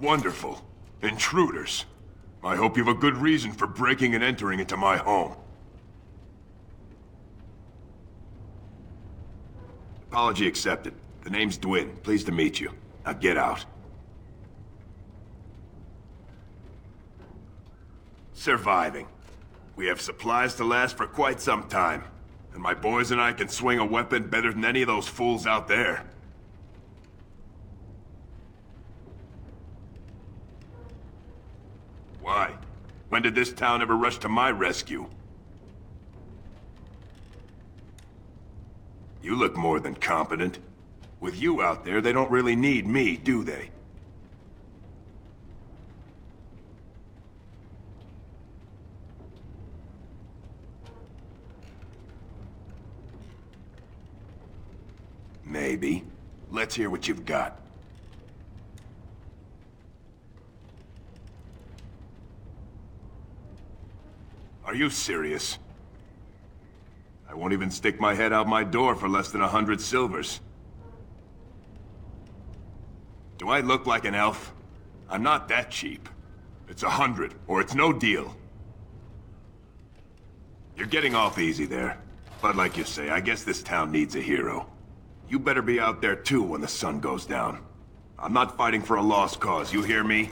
Wonderful. Intruders. I hope you have a good reason for breaking and entering into my home. Apology accepted. The name's Dwyn. Pleased to meet you. Now get out. Surviving. We have supplies to last for quite some time. And my boys and I can swing a weapon better than any of those fools out there. Why? When did this town ever rush to my rescue? You look more than competent. With you out there, they don't really need me, do they? Maybe. Let's hear what you've got. Are you serious? I won't even stick my head out my door for less than 100 silvers. Do I look like an elf? I'm not that cheap. It's 100, or it's no deal. You're getting off easy there. But like you say, I guess this town needs a hero. You better be out there too when the sun goes down. I'm not fighting for a lost cause, you hear me?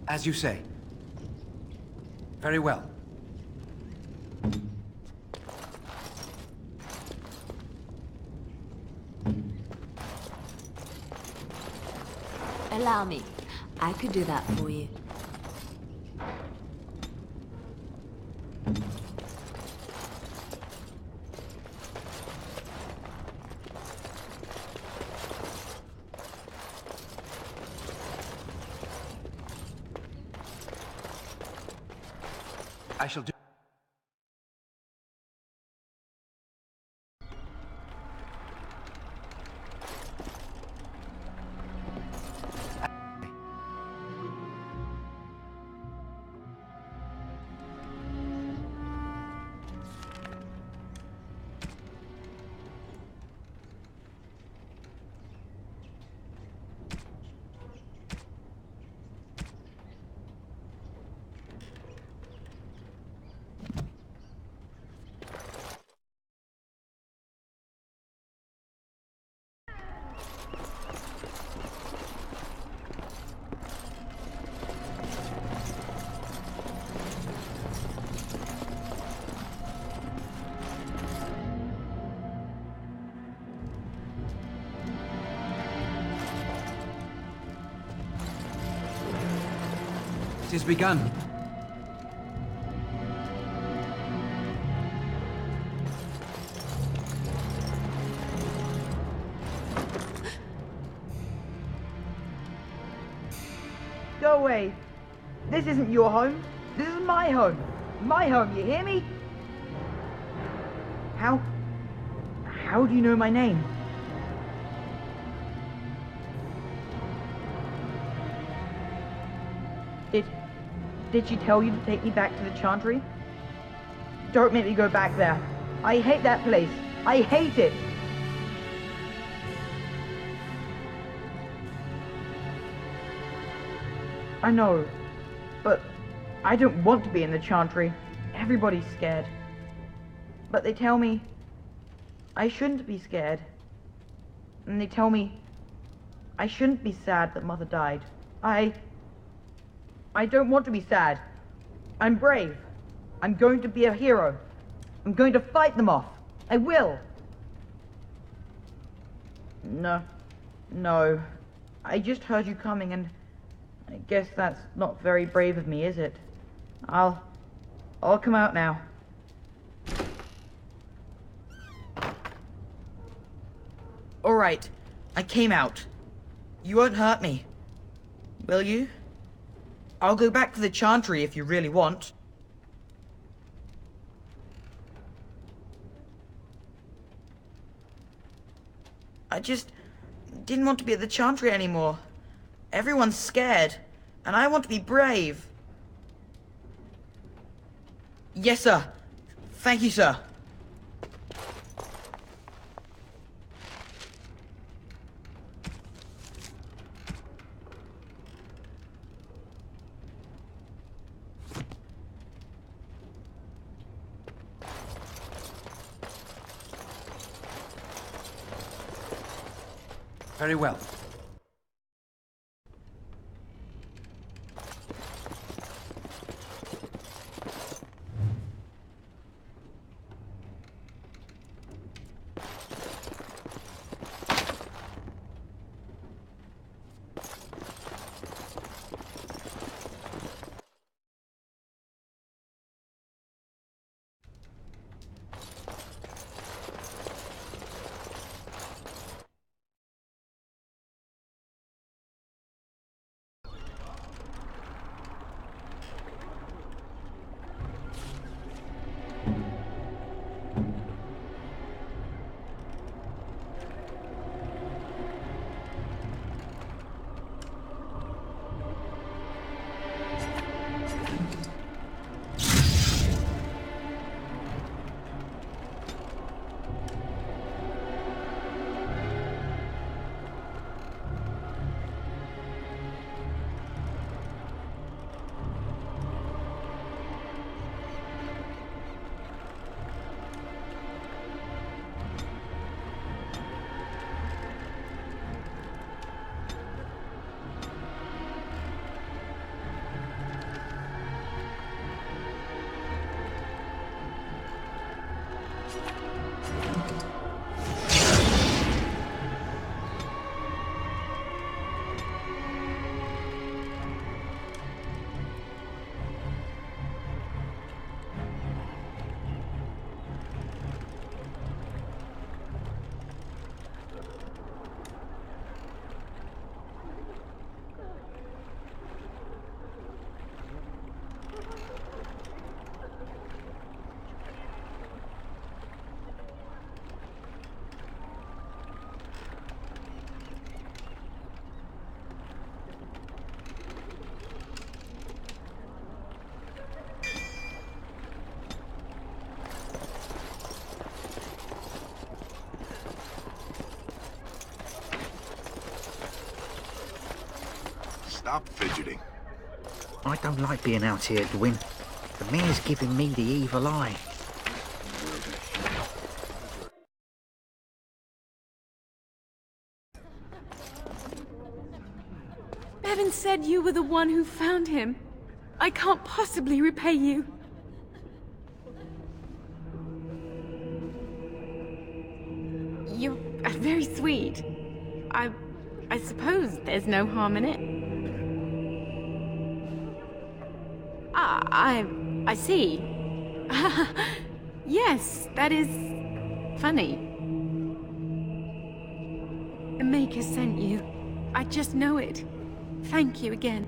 As you say. Very well. Allow me. I could do that for you. I shall do. It has begun. Go away. This isn't your home. This is my home. My home, you hear me? How do you know my name? Did she tell you to take me back to the Chantry? Don't make me go back there. I hate that place. I hate it. I know, but I don't want to be in the Chantry. Everybody's scared. But they tell me I shouldn't be scared. And they tell me I shouldn't be sad that Mother died. I don't want to be sad. I'm brave. I'm going to be a hero. I'm going to fight them off. I will. No. I just heard you coming, and I guess that's not very brave of me, is it? I'll come out now. Alright, I came out. You won't hurt me, will you? I'll go back to the Chantry if you really want. I just didn't want to be at the Chantry anymore. Everyone's scared, and I want to be brave. Yes, sir. Thank you, sir. Very well. Stop fidgeting. I don't like being out here, Gwyn. The mayor's giving me the evil eye. Bevan said you were the one who found him. I can't possibly repay you. You're very sweet. I suppose there's no harm in it. I see. Yes, that is funny. The Maker sent you. I just know it. Thank you again.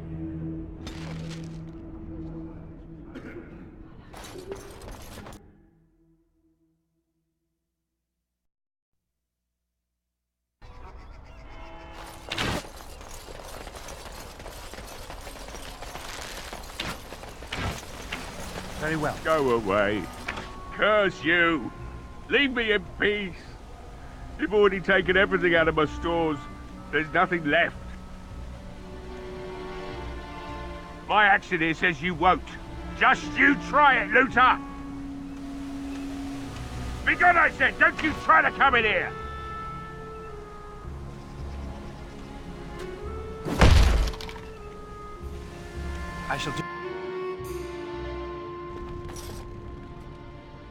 Very well. Go away. Curse you. Leave me in peace. You've already taken everything out of my stores. There's nothing left. My action here says you won't. Just you try it, Luther! Begone, I said! Don't you try to come in here! I shall do...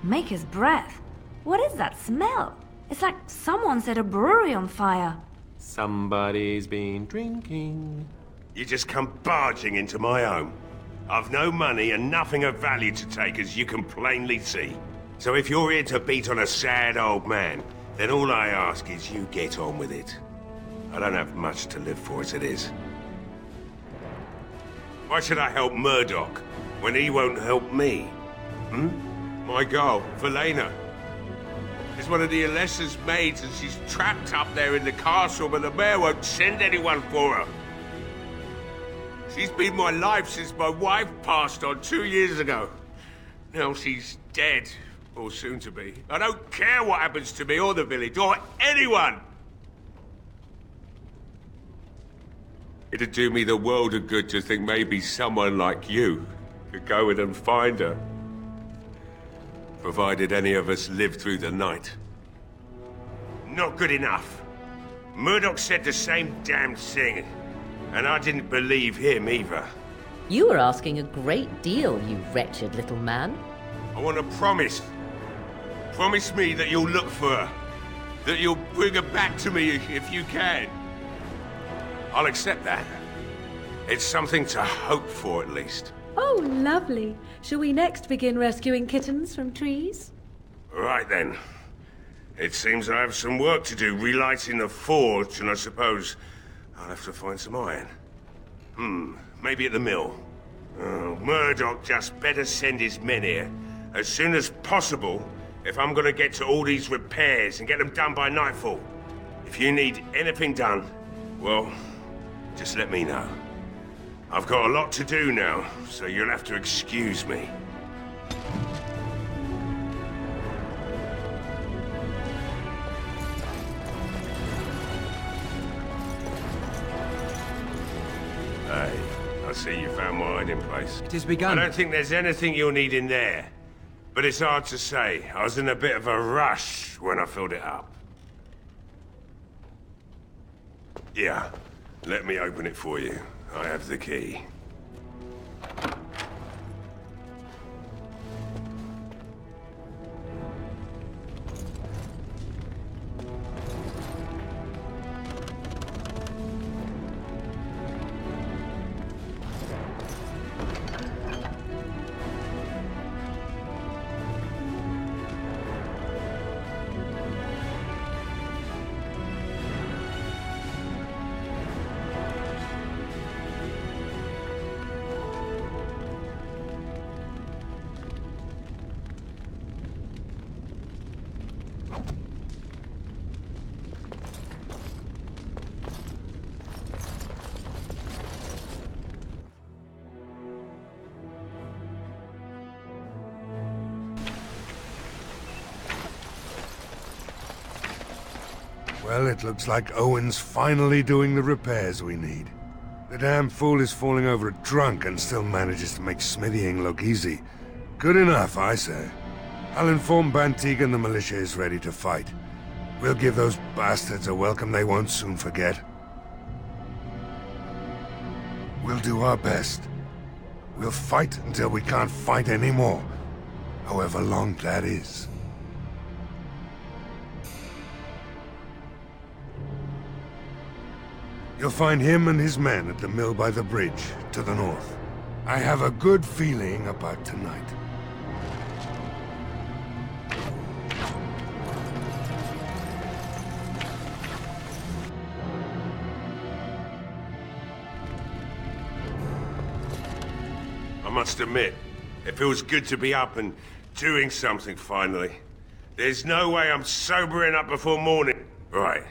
Maker's breath. What is that smell? It's like someone set a brewery on fire. Somebody's been drinking. You just come barging into my home. I've no money and nothing of value to take, as you can plainly see. So if you're here to beat on a sad old man, then all I ask is you get on with it. I don't have much to live for as it is. Why should I help Murdoch when he won't help me? My girl, Velena, is one of the Alessa's maids, and she's trapped up there in the castle, but the mayor won't send anyone for her. She's been my life since my wife passed on 2 years ago. Now she's dead, or soon to be. I don't care what happens to me or the village, or anyone! It'd do me the world of good to think maybe someone like you could go in and find her. Provided any of us live through the night. Not good enough. Murdoch said the same damn thing, and I didn't believe him either. You were asking a great deal, you wretched little man. I want a promise. Promise me that you'll look for her. That you'll bring her back to me if you can. I'll accept that. It's something to hope for, at least. Oh, lovely. Shall we next begin rescuing kittens from trees? Right then. It seems I have some work to do relighting the forge, and I suppose I'll have to find some iron. Maybe at the mill. Oh, Murdoch just better send his men here as soon as possible if I'm gonna get to all these repairs and get them done by nightfall. If you need anything done, well, just let me know. I've got a lot to do now, so you'll have to excuse me. Hey, I see you found my hiding place. It has begun. I don't think there's anything you'll need in there. But it's hard to say. I was in a bit of a rush when I filled it up. Yeah, let me open it for you. I have the key. Well, it looks like Owen's finally doing the repairs we need. The damn fool is falling over drunk and still manages to make smithying look easy. Good enough, I say. I'll inform Bantigan the militia is ready to fight. We'll give those bastards a welcome they won't soon forget. We'll do our best. We'll fight until we can't fight anymore, however long that is. You'll find him and his men at the mill by the bridge, to the north. I have a good feeling about tonight. I must admit, it feels good to be up and doing something finally. There's no way I'm sobering up before morning. Right.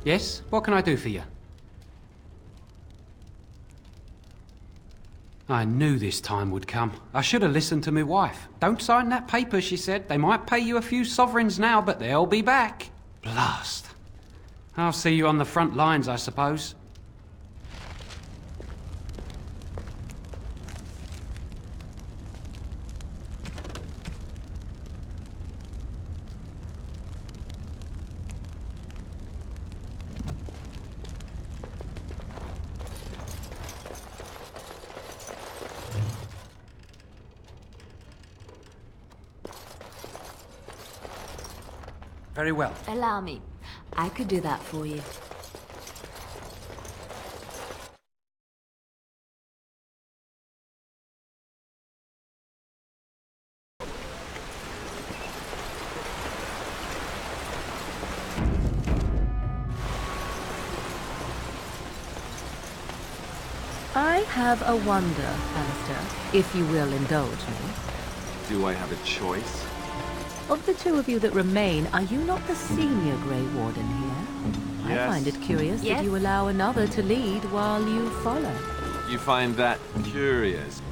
Yes? What can I do for you? I knew this time would come. I should have listened to my wife. Don't sign that paper, she said. They might pay you a few sovereigns now, but they'll be back. Blast. I'll see you on the front lines, I suppose. Very well. Allow me. I could do that for you. I have a wonder, Alistair, if you will indulge me. Do I have a choice? Of the two of you that remain, are you not the senior Grey Warden here? Yes. I find it curious Yes. that you allow another to lead while you follow. You find that curious?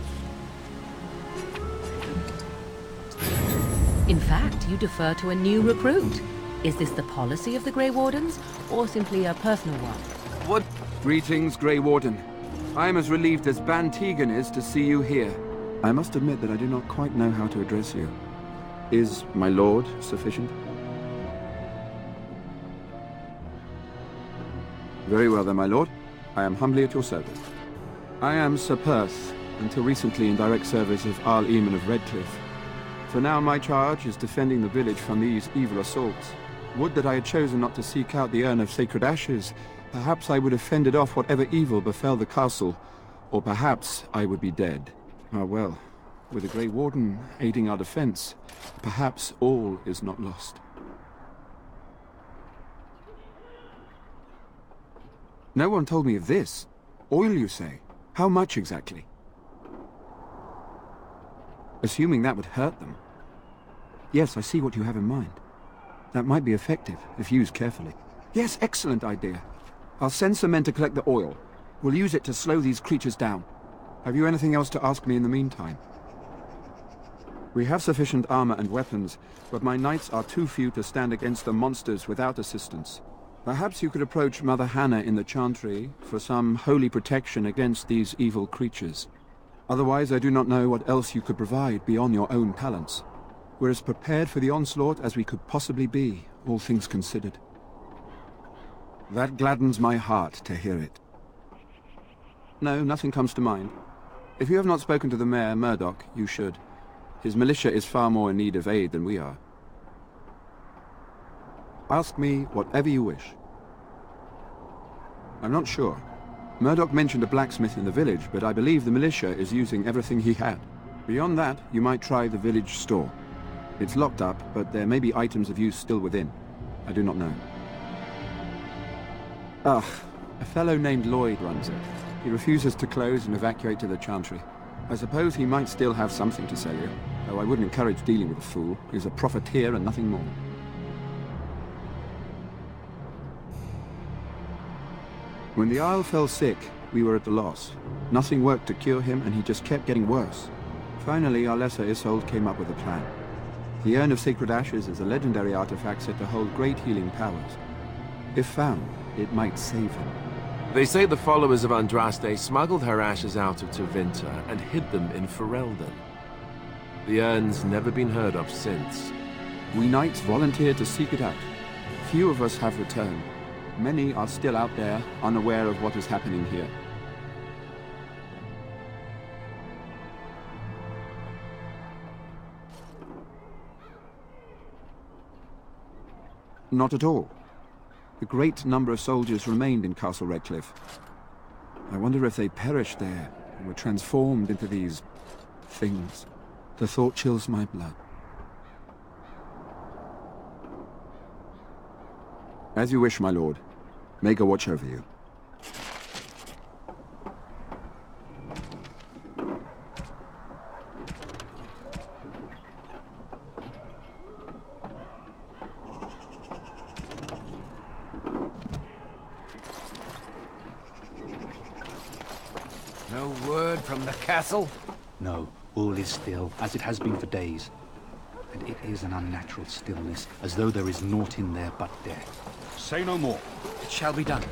In fact, you defer to a new recruit. Is this the policy of the Grey Wardens, or simply a personal one? What? Greetings, Grey Warden. I am as relieved as Ban Tegan is to see you here. I must admit that I do not quite know how to address you. Is my lord sufficient? Very well then, my lord. I am humbly at your service. I am Sir Perth, until recently in direct service of Arl Eamon of Redcliffe. For now my charge is defending the village from these evil assaults. Would that I had chosen not to seek out the urn of sacred ashes. Perhaps I would have fended off whatever evil befell the castle, or perhaps I would be dead. Ah well, with the Grey Warden aiding our defense, perhaps all is not lost. No one told me of this. Oil, you say? How much exactly? Assuming that would hurt them. Yes, I see what you have in mind. That might be effective, if used carefully. Yes, excellent idea. I'll send some men to collect the oil. We'll use it to slow these creatures down. Have you anything else to ask me in the meantime? We have sufficient armor and weapons, but my knights are too few to stand against the monsters without assistance. Perhaps you could approach Mother Hannah in the Chantry for some holy protection against these evil creatures. Otherwise, I do not know what else you could provide beyond your own talents. We're as prepared for the onslaught as we could possibly be, all things considered. That gladdens my heart to hear it. No, nothing comes to mind. If you have not spoken to the Mayor, Murdoch, you should. His militia is far more in need of aid than we are. Ask me whatever you wish. I'm not sure. Murdoch mentioned a blacksmith in the village, but I believe the militia is using everything he had. Beyond that, you might try the village store. It's locked up, but there may be items of use still within. I do not know. Ah, a fellow named Lloyd runs it. He refuses to close and evacuate to the Chantry. I suppose he might still have something to sell you, though I wouldn't encourage dealing with a fool. He's a profiteer and nothing more. When the Isle fell sick, we were at a loss. Nothing worked to cure him, and he just kept getting worse. Finally, our lesser Isolde came up with a plan. The Urn of Sacred Ashes is a legendary artifact said to hold great healing powers. If found, it might save him. They say the followers of Andraste smuggled her ashes out of Tevinter and hid them in Ferelden. The urn's never been heard of since. We knights volunteered to seek it out. Few of us have returned. Many are still out there, unaware of what is happening here. Not at all. A great number of soldiers remained in Castle Redcliffe. I wonder if they perished there and were transformed into these things. The thought chills my blood. As you wish, my lord. May God watch over you. castle? No, all is still, as it has been for days. And it is an unnatural stillness, as though there is naught in there but death. Say no more. It shall be done.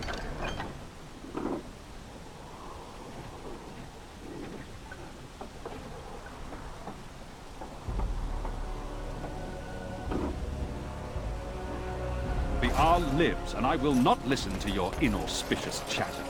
The Arl lives, and I will not listen to your inauspicious chatter.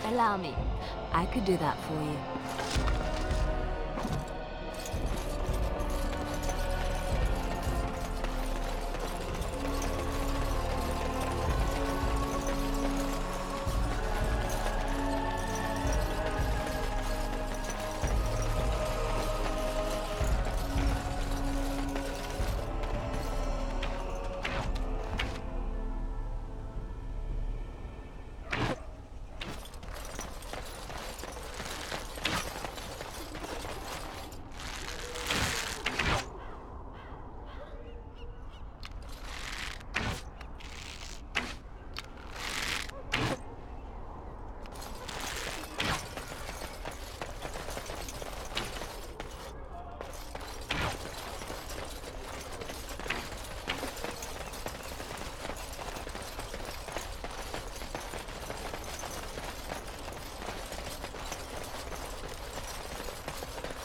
Allow me. I could do that for you.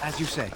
As you say.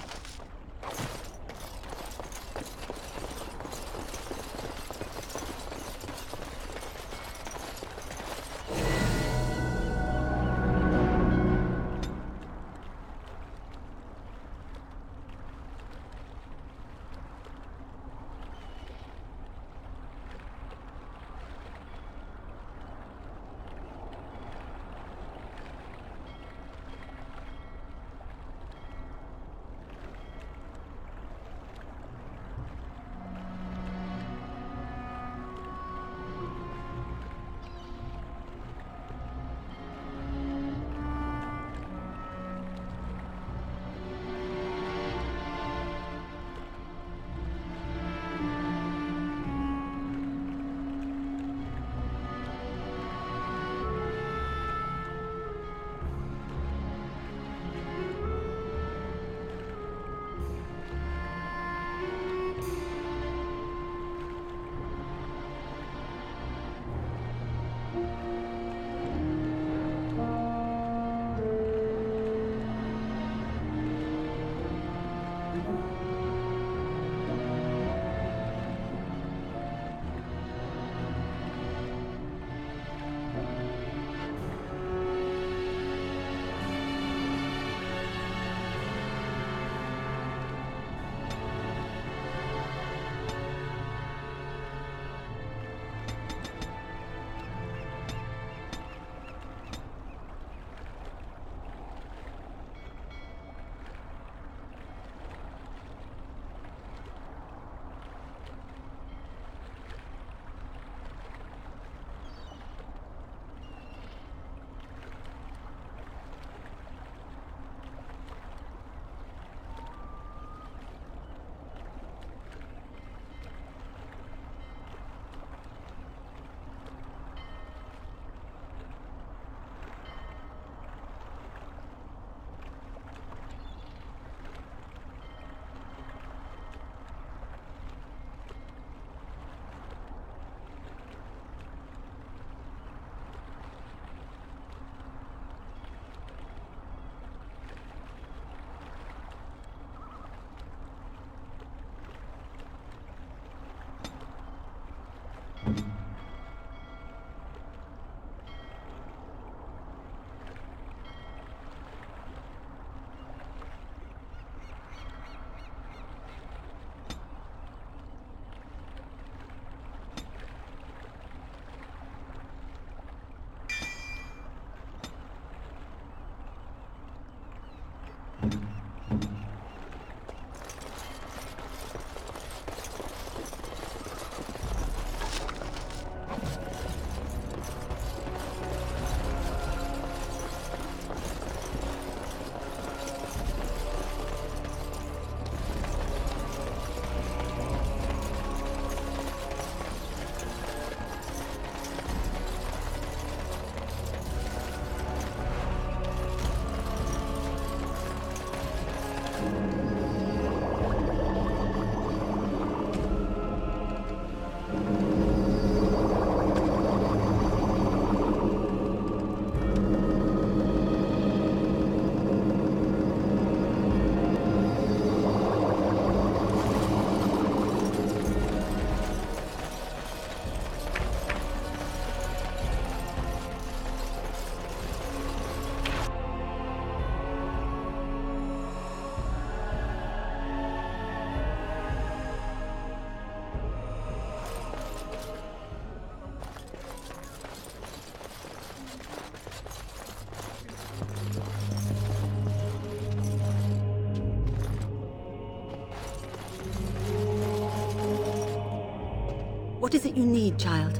What is it you need, child?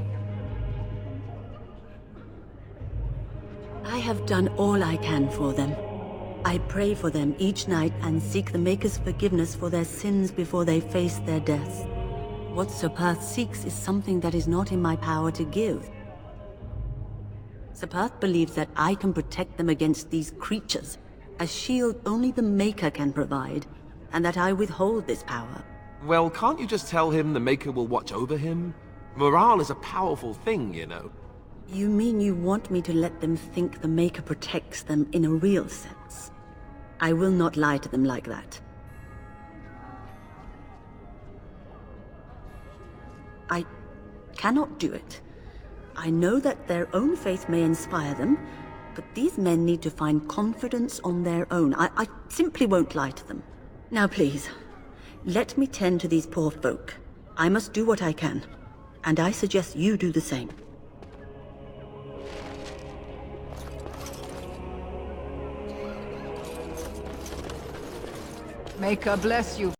I have done all I can for them. I pray for them each night and seek the Maker's forgiveness for their sins before they face their deaths. What Sir Perth seeks is something that is not in my power to give. Sir Perth believes that I can protect them against these creatures, a shield only the Maker can provide, and that I withhold this power. Well, can't you just tell him the Maker will watch over him? Morale is a powerful thing, you know. You mean you want me to let them think the Maker protects them in a real sense? I will not lie to them like that. I cannot do it. I know that their own faith may inspire them, but these men need to find confidence on their own. I simply won't lie to them. Now please, let me tend to these poor folk. I must do what I can, and I suggest you do the same. Maker bless you.